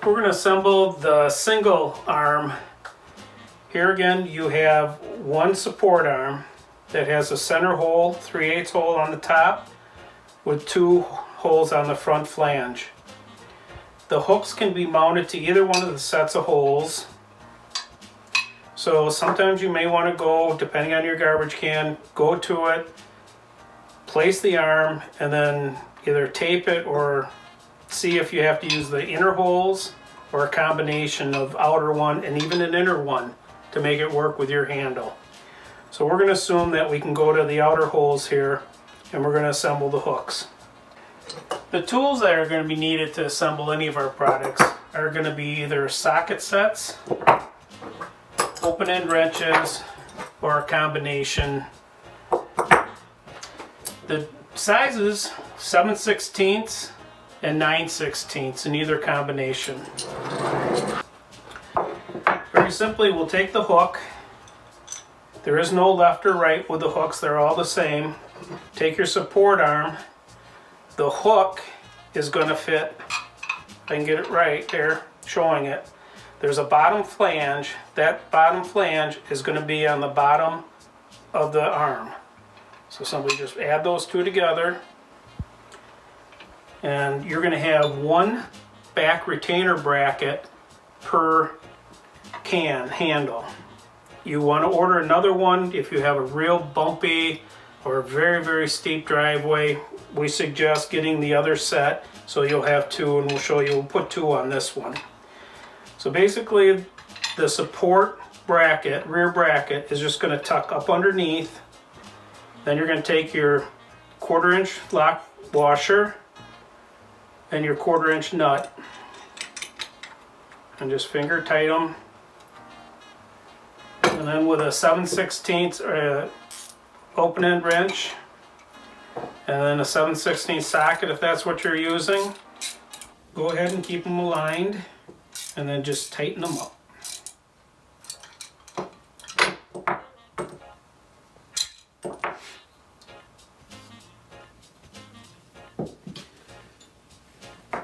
We're going to assemble the single arm. Here again you have one support arm that has a center hole, 3/8 hole on the top with 2 holes on the front flange. The hooks can be mounted to either one of the sets of holes. So sometimes you may want to go, depending on your garbage can, go to it, place the arm, and then either tape it or see if you have to use the inner holes or a combination of outer one and even an inner one to make it work with your handle. So we're going to assume that we can go to the outer holes here and we're going to assemble the hooks. The tools that are going to be needed to assemble any of our products are going to be either socket sets, open end wrenches, or a combination. The sizes 7/16 and 9/16 in either combination. Very simply, we'll take the hook. There is no left or right with the hooks, they're all the same. Take your support arm. The hook is going to fit, if I can get it right there, showing it. There's a bottom flange. That bottom flange is going to be on the bottom of the arm. So somebody just add those two together. And you're going to have one back retainer bracket per can handle. You want to order another one if you have a real bumpy or very, very steep driveway. We suggest getting the other set so you'll have 2, and we'll show you, we'll put 2 on this one. So basically the support bracket, rear bracket, is just going to tuck up underneath. Then you're going to take your 1/4 inch lock washer and your 1/4 inch nut and just finger tight them. And then with a 7/16 open end wrench and then a 7/16 socket, if that's what you're using, go ahead and keep them aligned and then just tighten them up.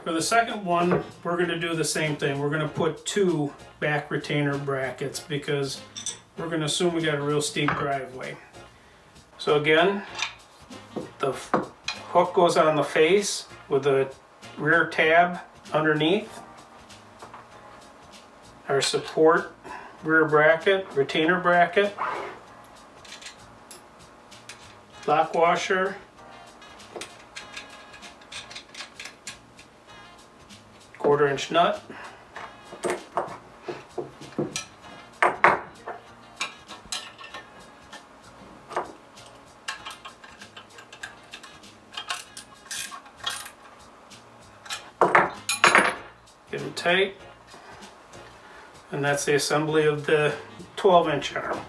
For the second one, we're going to do the same thing. We're going to put 2 back retainer brackets because we're going to assume we got a real steep driveway. So again, the hook goes on the face with the rear tab underneath. Our support rear bracket, retainer bracket, lock washer, 1/4 inch nut, get them tight, and that's the assembly of the 12-inch arm.